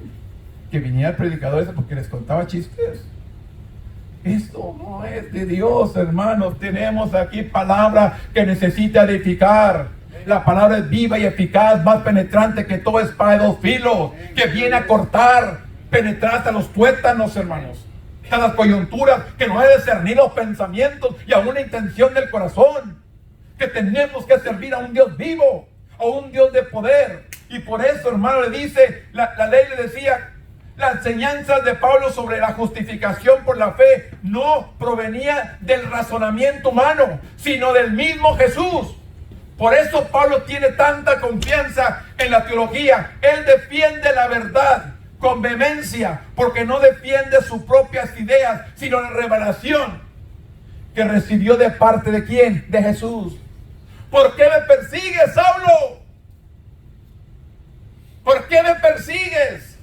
Que viniera el predicador ese porque les contaba chistes. Esto no es de Dios, hermanos. Tenemos aquí palabra que necesita edificar. La palabra es viva y eficaz, más penetrante que toda espada de dos filos, que viene a cortar, penetrar hasta los tuétanos, hermanos, a las coyunturas, que nos ha de discernir los pensamientos y aún la intención del corazón. Que tenemos que servir a un Dios vivo, a un Dios de poder. Y por eso, hermano, le dice, la ley le decía, las enseñanzas de Pablo sobre la justificación por la fe no provenía del razonamiento humano, sino del mismo Jesús. Por eso Pablo tiene tanta confianza en la teología. Él defiende la verdad con vehemencia, porque no defiende sus propias ideas, sino la revelación que recibió de parte de ¿quién? De Jesús. ¿Por qué me persigues, Saulo? ¿Por qué me persigues?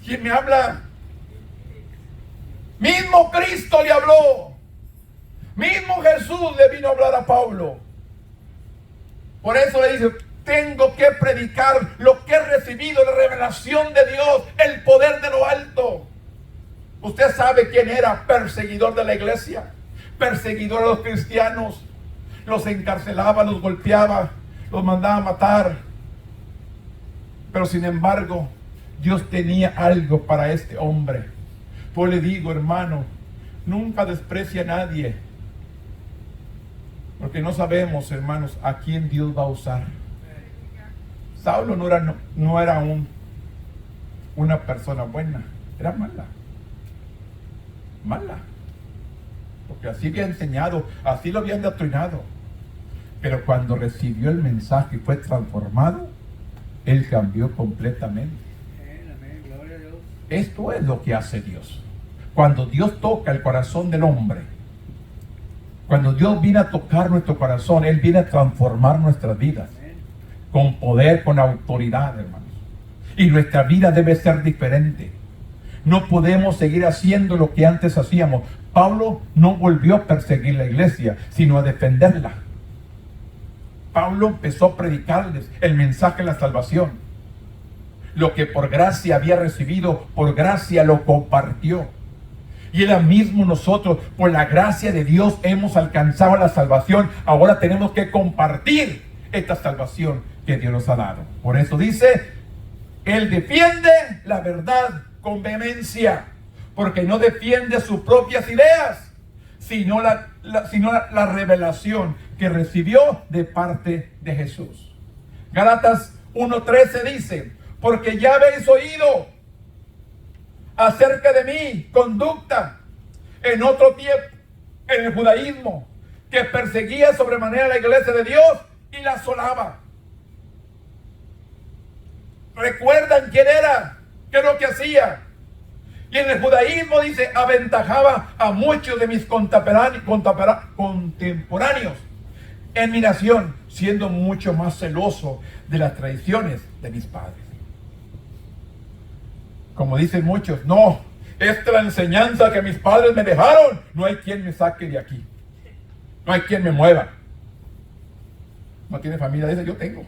¿Quién me habla? Mismo Cristo le habló. Mismo Jesús le vino a hablar a Pablo. Por eso le dice, tengo que predicar lo que he recibido, la revelación de Dios, el poder de lo alto. Usted sabe quién era perseguidor de la iglesia, perseguidor de los cristianos. Los encarcelaba, los golpeaba, los mandaba a matar. Pero sin embargo, Dios tenía algo para este hombre. Pues le digo, hermano, nunca desprecie a nadie. Porque no sabemos, hermanos, a quién Dios va a usar. Saulo no era una persona buena, era mala. Mala. Porque así había enseñado, así lo habían doctrinado. Pero cuando recibió el mensaje y fue transformado, él cambió completamente. Esto es lo que hace Dios. Cuando Dios toca el corazón del hombre, cuando Dios viene a tocar nuestro corazón, Él viene a transformar nuestras vidas con poder, con autoridad, hermanos. Y nuestra vida debe ser diferente. No podemos seguir haciendo lo que antes hacíamos. Pablo no volvió a perseguir la iglesia, sino a defenderla. Pablo empezó a predicarles el mensaje de la salvación. Lo que por gracia había recibido, por gracia lo compartió. Y ahora mismo nosotros, por la gracia de Dios, hemos alcanzado la salvación. Ahora tenemos que compartir esta salvación que Dios nos ha dado. Por eso dice, Él defiende la verdad con vehemencia, porque no defiende sus propias ideas, sino la revelación que recibió de parte de Jesús. Gálatas 1:13 dice, porque ya habéis oído acerca de mi conducta en otro tiempo, en el judaísmo, que perseguía sobremanera la iglesia de Dios y la asolaba. ¿Recuerdan quién era? ¿Qué es lo que hacía? Y en el judaísmo dice, aventajaba a muchos de mis contemporáneos en mi nación, siendo mucho más celoso de las tradiciones de mis padres. Como dicen muchos, no, esta es la enseñanza que mis padres me dejaron. No hay quien me saque de aquí. No hay quien me mueva. No tiene familia, dice, yo tengo.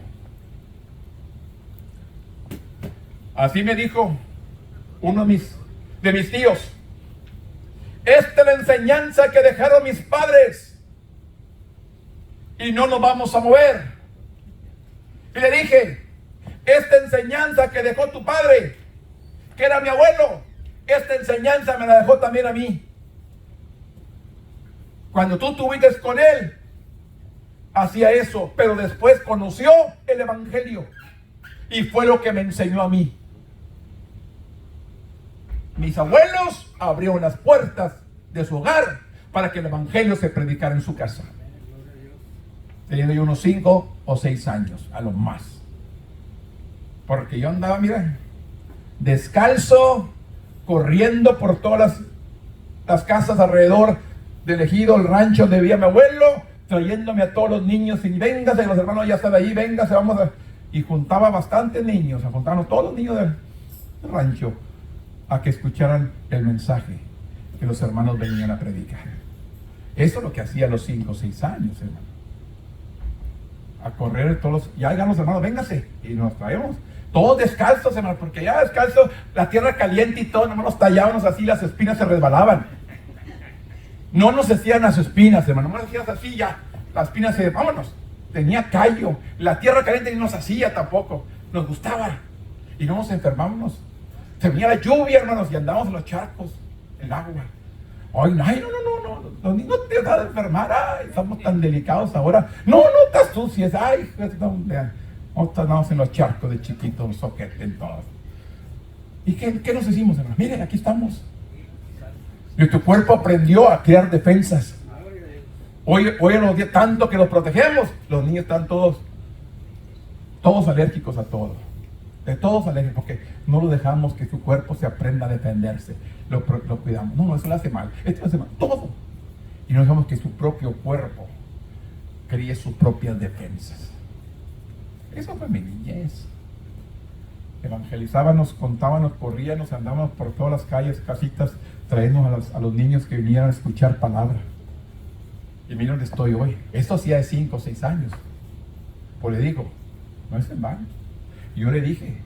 Así me dijo uno de mis tíos. Esta es la enseñanza que dejaron mis padres. Y no nos vamos a mover. Y le dije, esta enseñanza que dejó tu padre, que era mi abuelo, esta enseñanza me la dejó también a mí. Cuando tú estuviste con él, hacía eso, pero después conoció el evangelio y fue lo que me enseñó a mí. mis abuelos abrieron las puertas de su hogar para que el evangelio se predicara en su casa. Teniendo yo unos 5 o 6 años, a lo más. Porque yo andaba, mira, descalzo, corriendo por todas las casas alrededor del ejido, el rancho donde vivía mi abuelo, trayéndome a todos los niños, y véngase, los hermanos ya están ahí, véngase, vamos a... Y juntaba bastantes niños, juntaban todos los niños del rancho a que escucharan el mensaje que los hermanos venían a predicar. Eso es lo que hacía a los 5 o 6 años, hermano. A correr todos, ya llegan los hermanos, véngase, y nos traemos. Todos descalzos, hermano, porque ya descalzos, la tierra caliente y todo, nomás nos tallábamos así, las espinas se resbalaban. No nos hacían las espinas, hermano, nomás hacías así, ya, las espinas se, vámonos. Tenía callo, la tierra caliente no nos hacía tampoco, nos gustaba. Y no nos enfermábamos. Se venía la lluvia, hermanos, y andábamos en los charcos, el agua. Ay, no, los niños te van a enfermar, ay, estamos tan delicados ahora. No te astucies, ay, nosotros andamos en los charcos de chiquitos, soquete, en todos. ¿Y qué nos hicimos, hermano? Miren, aquí estamos. Y tu cuerpo aprendió a crear defensas. Hoy en los días, tanto que los protegemos, los niños están todos alérgicos a todo. De todos alérgicos, porque no lo dejamos que su cuerpo se aprenda a defenderse. Lo cuidamos. No, eso le hace mal. Esto le hace mal. Todo. Y no dejamos que su propio cuerpo críe sus propias defensas. Eso fue mi niñez. Evangelizábamos, contábamos, corríamos, andábamos por todas las calles, casitas, traíamos a los niños que vinieran a escuchar palabra. Y mira dónde estoy hoy. Esto hacía de 5 o 6 años. Pues le digo, no es en vano. Y yo le dije,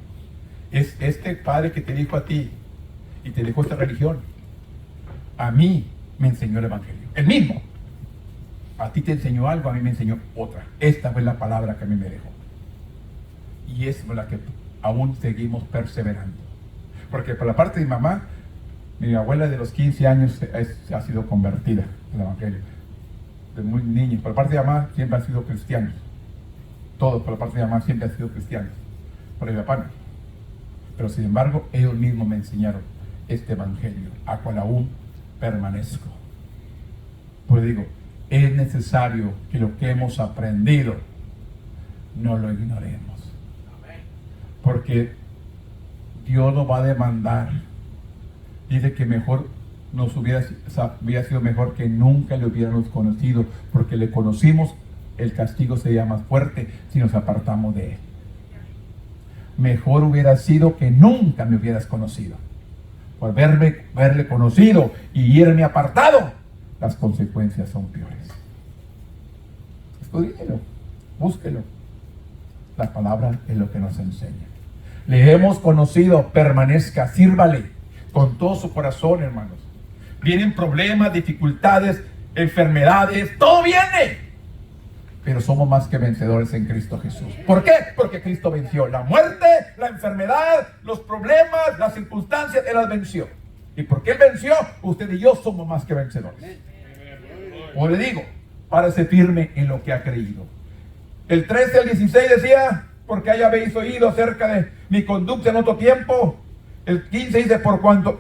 es este padre que te dijo a ti y te dejó esta religión, a mí me enseñó el evangelio. El mismo. A ti te enseñó algo, a mí me enseñó otra. Esta fue la palabra que a mí me dejó. Y es la que aún seguimos perseverando. Porque por la parte de mi mamá, mi abuela de los 15 años ha sido convertida al evangelio. De muy niños. Por la parte de mi mamá siempre han sido cristianos. Todos por la parte de mi mamá siempre han sido cristianos. Por mi papá no. Pero sin embargo, ellos mismos me enseñaron este evangelio, a cual aún permanezco. Pues digo, es necesario que lo que hemos aprendido no lo ignoremos. Porque Dios nos va a demandar. Dice que mejor nos hubiera sido mejor que nunca le hubiéramos conocido, porque le conocimos, el castigo sería más fuerte si nos apartamos de él. Mejor hubiera sido que nunca me hubieras conocido. Por verle conocido y irme apartado, las consecuencias son peores. Escudriñelo, búsquelo. La palabra es lo que nos enseña. Le hemos conocido, permanezca, sírvale con todo su corazón, hermanos. Vienen problemas, dificultades, enfermedades, todo viene. Pero somos más que vencedores en Cristo Jesús. ¿Por qué? Porque Cristo venció la muerte, la enfermedad, los problemas, las circunstancias, Él las venció. ¿Y por qué Él venció? Usted y yo somos más que vencedores. O le digo, párese firme en lo que ha creído. El 13 al 16 decía, porque ya habéis oído acerca de mi conducta en otro tiempo. El 15 dice, por cuando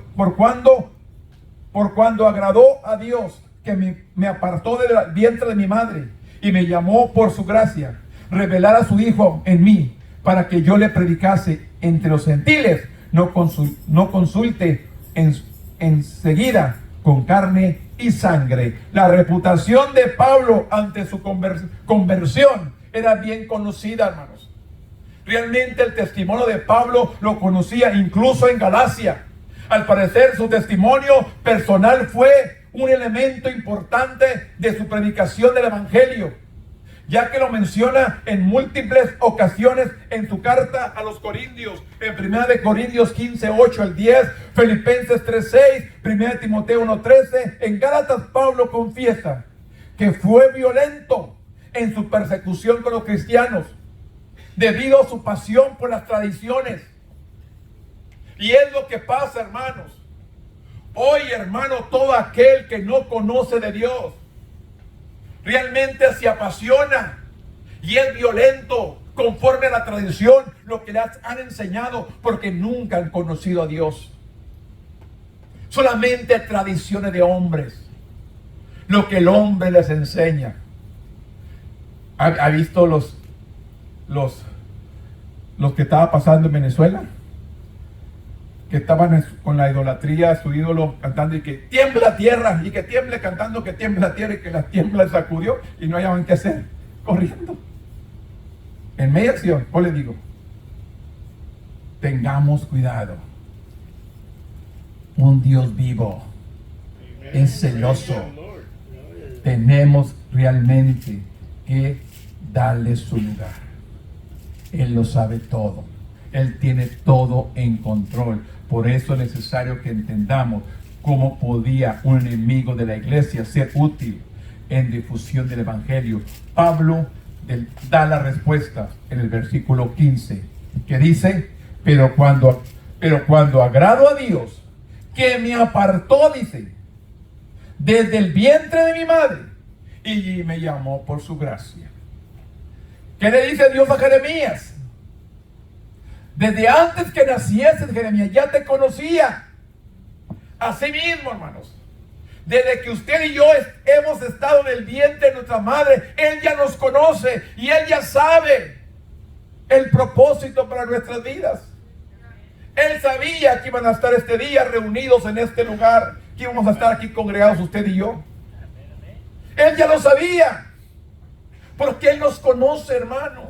agradó a Dios, que me apartó del vientre de mi madre y me llamó por su gracia, revelar a su Hijo en mí, para que yo le predicase entre los gentiles, no consulte enseguida con carne y sangre. La reputación de Pablo ante su conversión era bien conocida, hermanos. Realmente el testimonio de Pablo lo conocía incluso en Galacia. Al parecer su testimonio personal fue un elemento importante de su predicación del evangelio, ya que lo menciona en múltiples ocasiones en su carta a los Corintios, en 1 de Corintios 15, 8 al 10, Filipenses 3, 6, 1 Timoteo 1, 13. En Gálatas Pablo confiesa que fue violento en su persecución con los cristianos, debido a su pasión por las tradiciones. Y es lo que pasa, hermanos. Hoy, hermano, todo aquel que no conoce de Dios realmente se apasiona y es violento conforme a la tradición, lo que les han enseñado, porque nunca han conocido a Dios. solamente tradiciones de hombres, lo que el hombre les enseña. ¿Ha visto los que estaba pasando en Venezuela? Que estaban con la idolatría, su ídolo cantando y que tiembla la tierra, y que tiemble cantando que tiembla la tierra, y que la tiembla sacudió y no hallaban qué hacer, corriendo. En media acción, os les digo, tengamos cuidado. Un Dios vivo es celoso. Tenemos realmente que darle su lugar. Él lo sabe todo. Él tiene todo en control. Por eso es necesario que entendamos cómo podía un enemigo de la iglesia ser útil en difusión del evangelio. Pablo da la respuesta en el versículo 15, que dice: pero cuando agrado a Dios, que me apartó, dice, desde el vientre de mi madre, y me llamó por su gracia. ¿Qué le dice Dios a Jeremías? Desde antes que nacieses, Jeremías, ya te conocía. Así mismo, hermanos, desde que usted y yo hemos estado en el vientre de nuestra madre, Él ya nos conoce y Él ya sabe el propósito para nuestras vidas. Él sabía que iban a estar este día reunidos en este lugar, que íbamos a estar aquí congregados usted y yo. Él ya lo sabía, porque Él nos conoce, hermanos.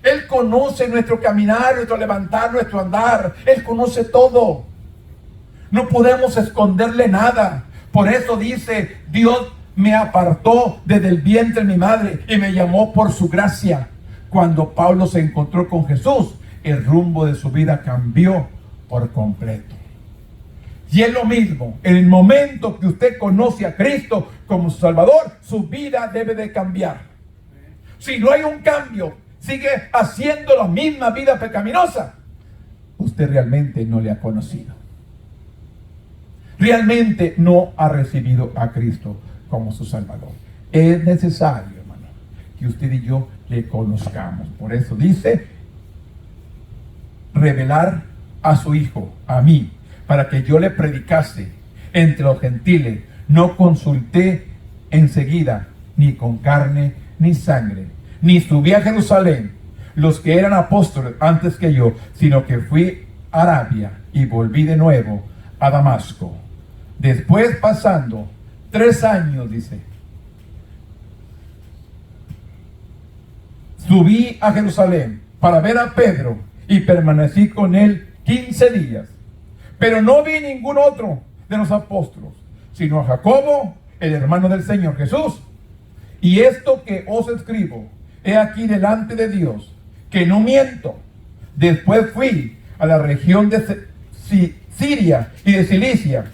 Él conoce nuestro caminar, nuestro levantar, nuestro andar. Él conoce todo. No podemos esconderle nada. Por eso dice: Dios me apartó desde el vientre de mi madre y me llamó por su gracia. Cuando Pablo se encontró con Jesús, el rumbo de su vida cambió por completo. Y es lo mismo, en el momento que usted conoce a Cristo como su Salvador, su vida debe de cambiar. Si no hay un cambio, sigue haciendo la misma vida pecaminosa, usted realmente no le ha conocido. Realmente no ha recibido a Cristo como su Salvador. Es necesario, hermano, que usted y yo le conozcamos. Por eso dice: revelar a su Hijo, a mí, para que yo le predicase entre los gentiles. No consulté enseguida, ni con carne ni sangre, ni subí a Jerusalén los que eran apóstoles antes que yo, sino que fui a Arabia y volví de nuevo a Damasco. Después, pasando 3 años, dice, subí a Jerusalén para ver a Pedro y permanecí con él 15 días. Pero no vi ningún otro de los apóstoles, sino a Jacobo, el hermano del Señor Jesús. Y esto que os escribo, he aquí delante de Dios, que no miento. Después fui a la región de Siria y de Cilicia,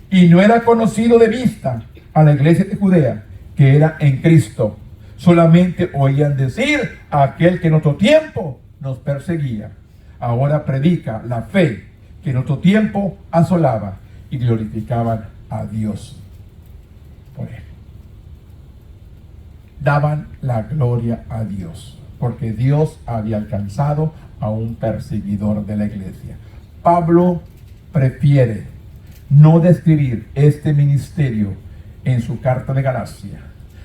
y no era conocido de vista a la iglesia de Judea, que era en Cristo. Solamente oían decir a aquel que en otro tiempo nos perseguía. Ahora predica la fe que en otro tiempo asolaba, y glorificaban a Dios por él. Daban la gloria a Dios, porque Dios había alcanzado a un perseguidor de la iglesia. Pablo prefiere no describir este ministerio en su carta de Galacia,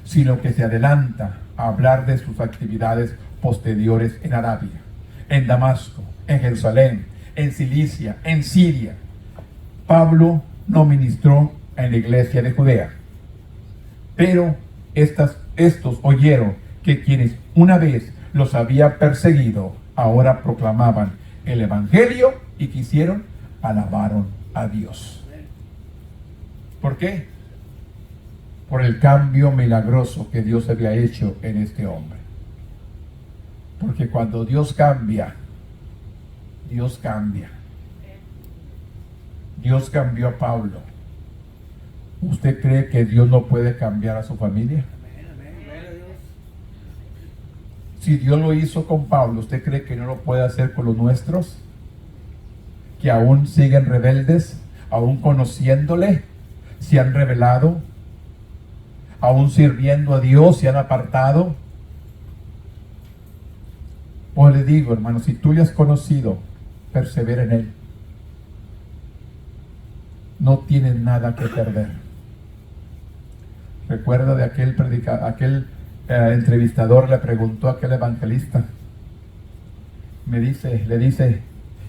sino que se adelanta a hablar de sus actividades posteriores en Arabia, en Damasco, en Jerusalén, en Cilicia, en Siria. Pablo no ministró en la iglesia de Judea, pero estos oyeron que quienes una vez los había perseguido, ahora proclamaban el evangelio, y quisieron, alabaron a Dios. ¿Por qué? Por el cambio milagroso que Dios había hecho en este hombre. Porque cuando Dios cambia, Dios cambia. Dios cambió a Pablo. ¿Usted cree que Dios no puede cambiar a su familia? Si Dios lo hizo con Pablo, ¿usted cree que no lo puede hacer con los nuestros? Que aún siguen rebeldes, aún conociéndole, se han rebelado, aún sirviendo a Dios, se han apartado. Pues le digo, hermano, si tú le has conocido, persevera en él. no tienes nada que perder. Recuerda de aquel entrevistador le preguntó a aquel evangelista, le dice,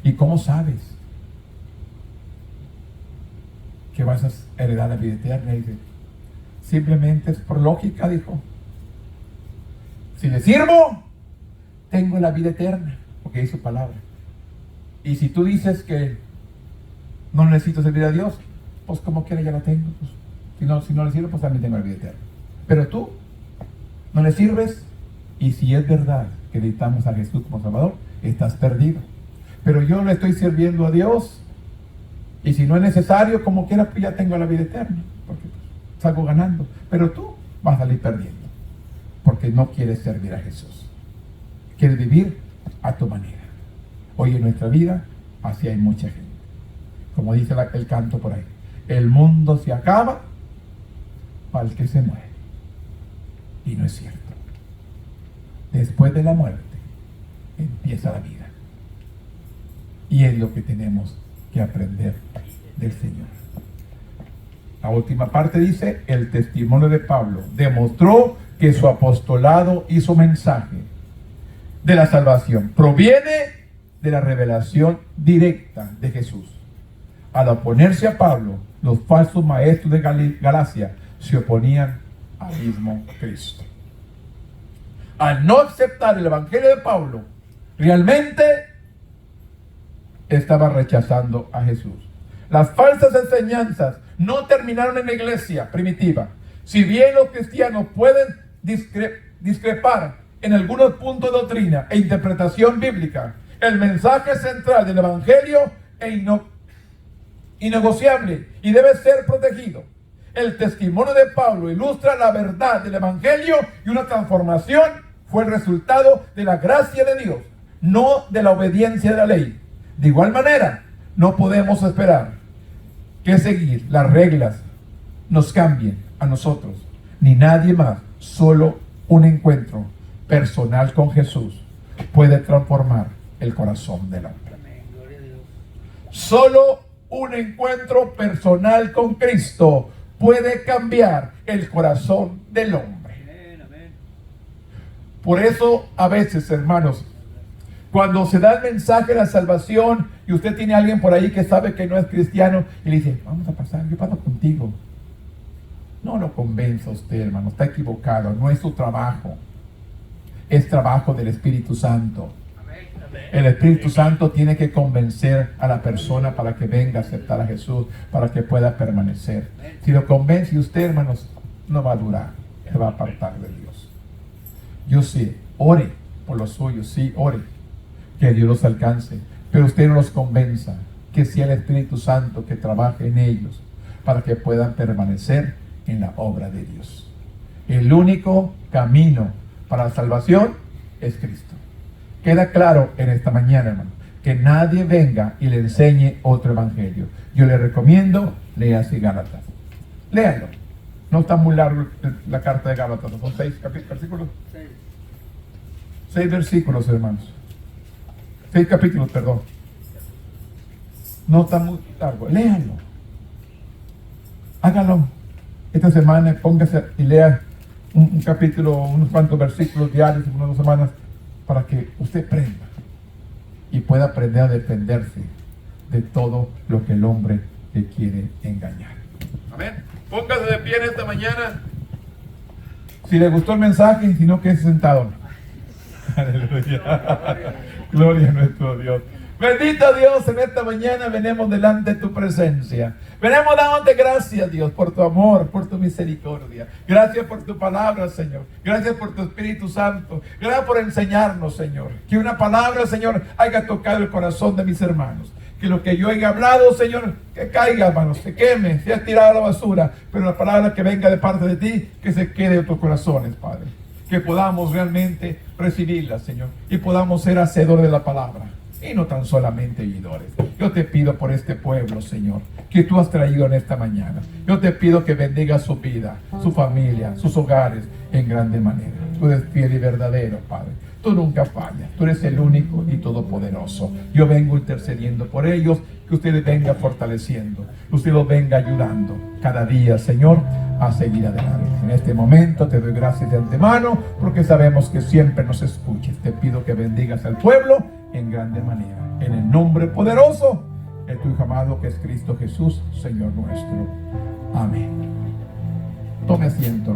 ¿y cómo sabes que vas a heredar la vida eterna? Y dice, simplemente es por lógica, dijo. Si le sirvo, tengo la vida eterna, porque es su palabra. Y si tú dices que no necesito servir a Dios, pues como quiera ya la tengo. Pues, si no le sirvo, pues también tengo la vida eterna. Pero tú no le sirves, y si es verdad que necesitamos a Jesús como Salvador, estás perdido. Pero yo le estoy sirviendo a Dios, y si no es necesario, como quiera, pues ya tengo la vida eterna, porque pues, salgo ganando. Pero tú vas a salir perdiendo, porque no quieres servir a Jesús. Quieres vivir a tu manera. Hoy en nuestra vida, así hay mucha gente. Como dice el canto por ahí, el mundo se acaba para el que se muere. Y no es cierto. Después de la muerte empieza la vida. Y es lo que tenemos que aprender del Señor. La última parte dice, el testimonio de Pablo demostró que su apostolado y su mensaje de la salvación proviene de la revelación directa de Jesús. Al oponerse a Pablo, los falsos maestros de Galacia se oponían al mismo Cristo. Al no aceptar el evangelio de Pablo, realmente estaba rechazando a Jesús. Las falsas enseñanzas no terminaron en la iglesia primitiva. Si bien los cristianos pueden discrepar en algunos puntos de doctrina e interpretación bíblica, el mensaje central del evangelio es innegociable y debe ser protegido. El testimonio de Pablo ilustra la verdad del evangelio, y una transformación fue el resultado de la gracia de Dios, no de la obediencia de la ley. De igual manera, no podemos esperar que seguir las reglas nos cambien a nosotros, ni nadie más. Solo un encuentro personal con Jesús puede transformar el corazón del hombre. Solo un encuentro personal con Cristo puede cambiar el corazón del hombre. Por eso, a veces, hermanos, cuando se da el mensaje de la salvación y usted tiene a alguien por ahí que sabe que no es cristiano y le dice, vamos a pasar, yo paso contigo. No lo convenza usted, hermano, está equivocado, no es su trabajo. Es trabajo del Espíritu Santo. El Espíritu Santo tiene que convencer a la persona para que venga a aceptar a Jesús, para que pueda permanecer. Si lo convence usted, hermanos, no va a durar, se va a apartar de Dios. Yo sí, ore por los suyos, sí, ore, que Dios los alcance, pero usted no los convenza, que sea el Espíritu Santo que trabaje en ellos, para que puedan permanecer en la obra de Dios. El único camino para la salvación es Cristo. Queda claro en esta mañana, hermano, que nadie venga y le enseñe otro evangelio. Yo le recomiendo, léase Gálatas. Léalo. No está muy largo la carta de Gálatas, son 6 versículos. 6 versículos, hermanos. 6 capítulos, perdón. No está muy largo. Léalo. Hágalo. Esta semana póngase y lea un capítulo, unos cuantos versículos diarios, unas 2 semanas, para que usted aprenda y pueda aprender a defenderse de todo lo que el hombre le quiere engañar. Amén. Póngase de pie en esta mañana. Si le gustó el mensaje, si no, quédese sentado. Aleluya. Gloria a nuestro Dios. Bendito Dios, en esta mañana venimos delante de tu presencia. Venimos dándote gracias, Dios, por tu amor, por tu misericordia. Gracias por tu palabra, Señor. Gracias por tu Espíritu Santo. Gracias por enseñarnos, Señor. Que una palabra, Señor, haya tocado el corazón de mis hermanos. Que lo que yo haya hablado, Señor, que caiga, hermanos, se queme, sea tirado a la basura. Pero la palabra que venga de parte de ti, que se quede en tus corazones, Padre. Que podamos realmente recibirla, Señor. Y podamos ser hacedores de la palabra. Y no tan solamente oidores. Yo te pido por este pueblo, Señor, que tú has traído en esta mañana. Yo te pido que bendiga su vida, su familia, sus hogares en grande manera. Tú eres fiel y verdadero, Padre. Tú nunca fallas, tú eres el único y todopoderoso. Yo vengo intercediendo por ellos, que usted les venga fortaleciendo, usted los venga ayudando cada día, Señor, a seguir adelante. En este momento te doy gracias de antemano, porque sabemos que siempre nos escuches. Te pido que bendigas al pueblo en grande manera. En el nombre poderoso de tu Hijo amado, que es Cristo Jesús, Señor nuestro. Amén. Tome asiento.